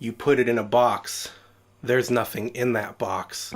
You put it in a box. There's nothing in that box.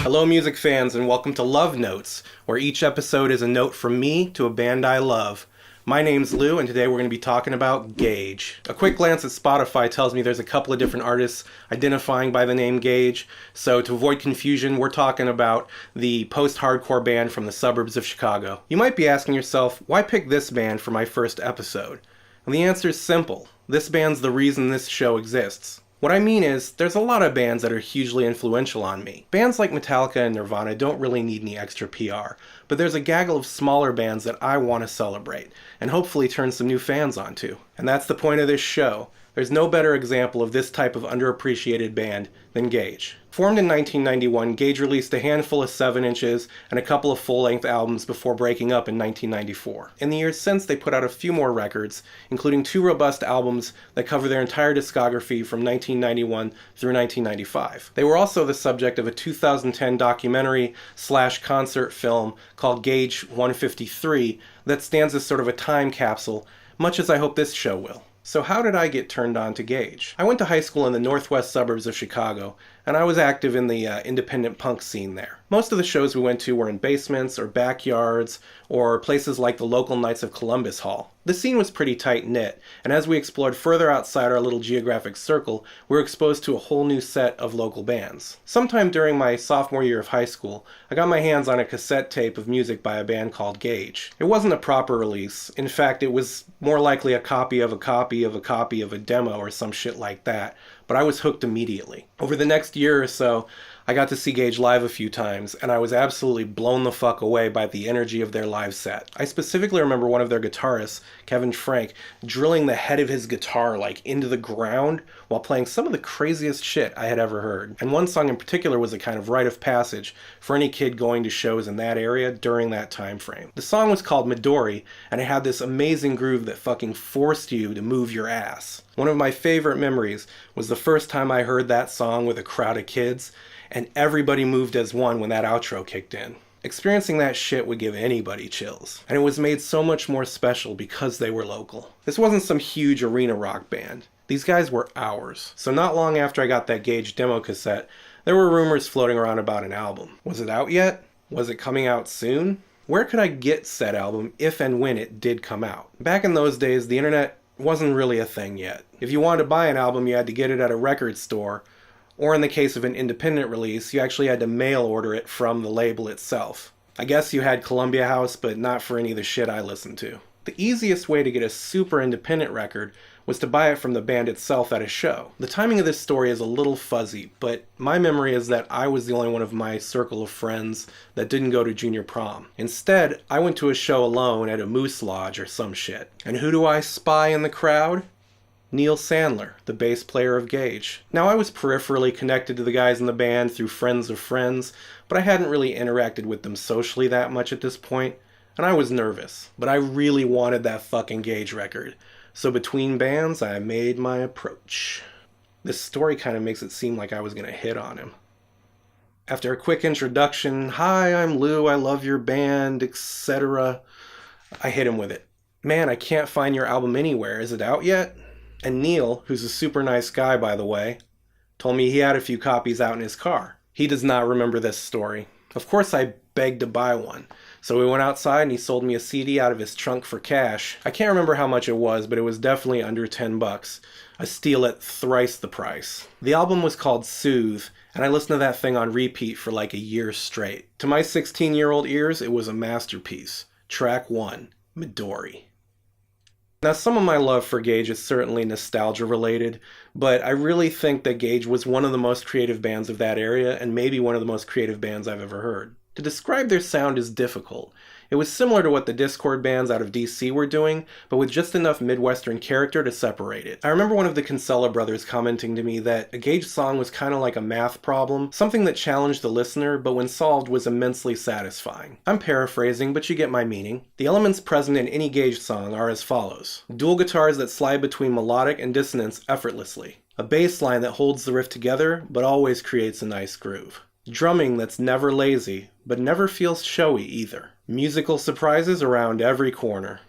Hello music fans, and welcome to Love Notes, where each episode is a note from me to a band I love. My name's Lou, and today we're going to be talking about Gage. A quick glance at Spotify tells me there's a couple of different artists identifying by the name Gage, so to avoid confusion, we're talking about the post-hardcore band from the suburbs of Chicago. You might be asking yourself, why pick this band for my first episode? And the answer is simple. This band's the reason this show exists. What I mean is, there's a lot of bands that are hugely influential on me. Bands like Metallica and Nirvana don't really need any extra PR, but there's a gaggle of smaller bands that I want to celebrate, and hopefully turn some new fans onto. And that's the point of this show. There's no better example of this type of underappreciated band than Gage. Formed in 1991, Gage released a handful of 7-inches and a couple of full-length albums before breaking up in 1994. In the years since, they put out a few more records, including 2 robust albums that cover their entire discography from 1991 through 1995. They were also the subject of a 2010 documentary/concert film called Gage 153 that stands as sort of a time capsule, much as I hope this show will. So how did I get turned on to Gage? I went to high school in the northwest suburbs of Chicago, and I was active in the independent punk scene there. Most of the shows we went to were in basements or backyards or places like the local Knights of Columbus Hall. The scene was pretty tight-knit, and as we explored further outside our little geographic circle, we were exposed to a whole new set of local bands. Sometime during my sophomore year of high school, I got my hands on a cassette tape of music by a band called Gage. It wasn't a proper release. In fact, it was more likely a copy of a copy of a copy of a demo or some shit like that, but I was hooked immediately. Over the next year or so, I got to see Gage live a few times, and I was absolutely blown the fuck away by the energy of their live set. I specifically remember one of their guitarists, Kevin Frank, drilling the head of his guitar like into the ground while playing some of the craziest shit I had ever heard. And one song in particular was a kind of rite of passage for any kid going to shows in that area during that time frame. The song was called Midori, and it had this amazing groove that fucking forced you to move your ass. One of my favorite memories was the first time I heard that song with a crowd of kids, and everybody moved as one when that outro kicked in. Experiencing that shit would give anybody chills, and it was made so much more special because they were local. This wasn't some huge arena rock band. These guys were ours. So not long after I got that Gage demo cassette, there were rumors floating around about an album. Was it out yet? Was it coming out soon? Where could I get said album if and when it did come out? Back in those days, the internet wasn't really a thing yet. If you wanted to buy an album, you had to get it at a record store, or in the case of an independent release, you actually had to mail order it from the label itself. I guess you had Columbia House, but not for any of the shit I listened to. The easiest way to get a super independent record was to buy it from the band itself at a show. The timing of this story is a little fuzzy, but my memory is that I was the only one of my circle of friends that didn't go to junior prom. Instead, I went to a show alone at a Moose Lodge or some shit. And who do I spy in the crowd? Neil Sandler, the bass player of Gage. Now, I was peripherally connected to the guys in the band through friends of friends, but I hadn't really interacted with them socially that much at this point, and I was nervous. But I really wanted that fucking Gage record, so between bands, I made my approach. This story kind of makes it seem like I was gonna hit on him. After a quick introduction, "Hi, I'm Lou, I love your band, etc." I hit him with it. "Man, I can't find your album anywhere. Is it out yet?" And Neil, who's a super nice guy by the way, told me he had a few copies out in his car. He does not remember this story. Of course I begged to buy one. So we went outside and he sold me a CD out of his trunk for cash. I can't remember how much it was, but it was definitely under $10. A steal at thrice the price. The album was called Soothe, and I listened to that thing on repeat for like a year straight. To my 16-year-old ears, it was a masterpiece. Track 1, Midori. Now, some of my love for Gage is certainly nostalgia related, but I really think that Gage was one of the most creative bands of that area, and maybe one of the most creative bands I've ever heard. To describe their sound is difficult. It was similar to what the Discord bands out of DC were doing, but with just enough Midwestern character to separate it. I remember one of the Kinsella brothers commenting to me that a Gage song was kind of like a math problem, something that challenged the listener, but when solved was immensely satisfying. I'm paraphrasing, but you get my meaning. The elements present in any Gage song are as follows. Dual guitars that slide between melodic and dissonance effortlessly. A bass line that holds the riff together, but always creates a nice groove. Drumming that's never lazy, but never feels showy either. Musical surprises around every corner.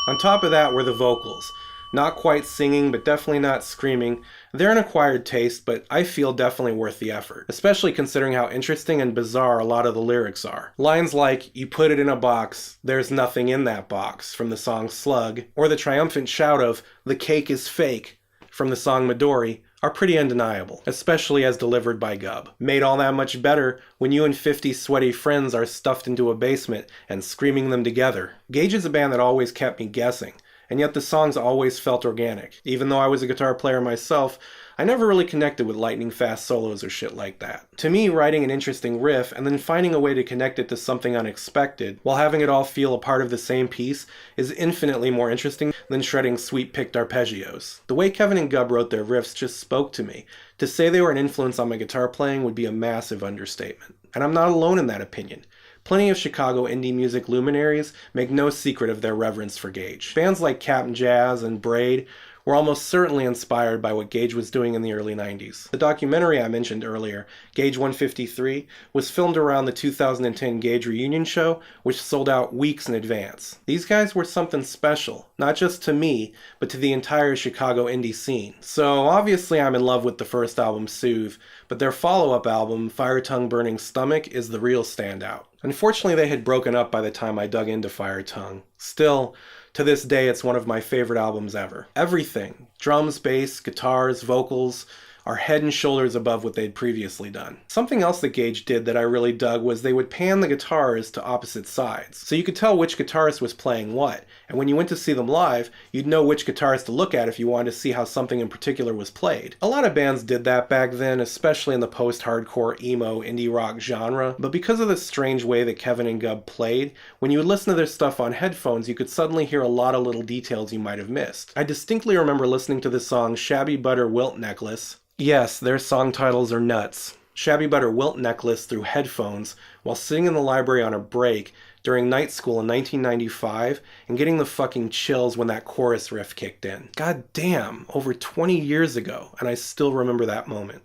On top of that were the vocals. Not quite singing, but definitely not screaming. They're an acquired taste, but I feel definitely worth the effort, especially considering how interesting and bizarre a lot of the lyrics are. Lines like, "You put it in a box, there's nothing in that box," from the song Slug, or the triumphant shout of, "The cake is fake," from the song Midori, are pretty undeniable, especially as delivered by Gub. Made all that much better when you and 50 sweaty friends are stuffed into a basement and screaming them together. Gage is a band that always kept me guessing, and yet the songs always felt organic. Even though I was a guitar player myself, I never really connected with lightning fast solos or shit like that. To me, writing an interesting riff and then finding a way to connect it to something unexpected while having it all feel a part of the same piece is infinitely more interesting than shredding sweet picked arpeggios. The way Kevin and Gub wrote their riffs just spoke to me. To say they were an influence on my guitar playing would be a massive understatement. And I'm not alone in that opinion. Plenty of Chicago indie music luminaries make no secret of their reverence for Gage. Bands like Cap'n Jazz and Braid were almost certainly inspired by what Gage was doing in the early 90s. The documentary I mentioned earlier, Gage 153, was filmed around the 2010 Gage reunion show, which sold out weeks in advance. These guys were something special, not just to me, but to the entire Chicago indie scene. So obviously I'm in love with the first album, Soothe, but their follow-up album, Fire Tongue Burning Stomach, is the real standout. Unfortunately, they had broken up by the time I dug into Fire Tongue. Still, to this day, it's one of my favorite albums ever. Everything, drums, bass, guitars, vocals, are head and shoulders above what they'd previously done. Something else that Gage did that I really dug was they would pan the guitars to opposite sides, so you could tell which guitarist was playing what, and when you went to see them live, you'd know which guitarist to look at if you wanted to see how something in particular was played. A lot of bands did that back then, especially in the post-hardcore, emo, indie rock genre, but because of the strange way that Kevin and Gub played, when you would listen to their stuff on headphones, you could suddenly hear a lot of little details you might have missed. I distinctly remember listening to the song Shabby Butter Wilt Necklace. Yes, their song titles are nuts. Shabby Butter Wilt Necklace through headphones while sitting in the library on a break during night school in 1995 and getting the fucking chills when that chorus riff kicked in. God damn, over 20 years ago, and I still remember that moment.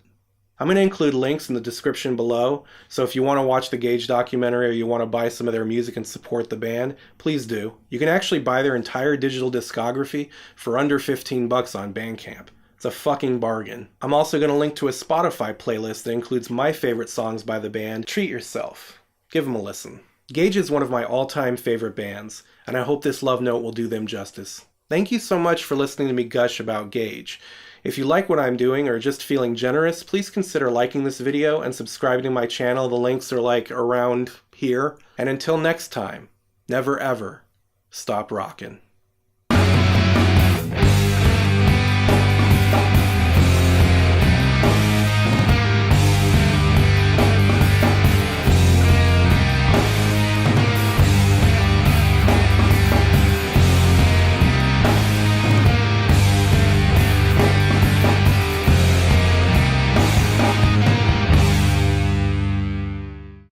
I'm going to include links in the description below, so if you want to watch the Gage documentary or you want to buy some of their music and support the band, please do. You can actually buy their entire digital discography for under $15 on Bandcamp. It's a fucking bargain. I'm also going to link to a Spotify playlist that includes my favorite songs by the band. Treat yourself. Give them a listen. Gage is one of my all-time favorite bands, and I hope this love note will do them justice. Thank you so much for listening to me gush about Gage. If you like what I'm doing or just feeling generous, please consider liking this video and subscribing to my channel. The links are like around here. And until next time, never ever stop rockin'.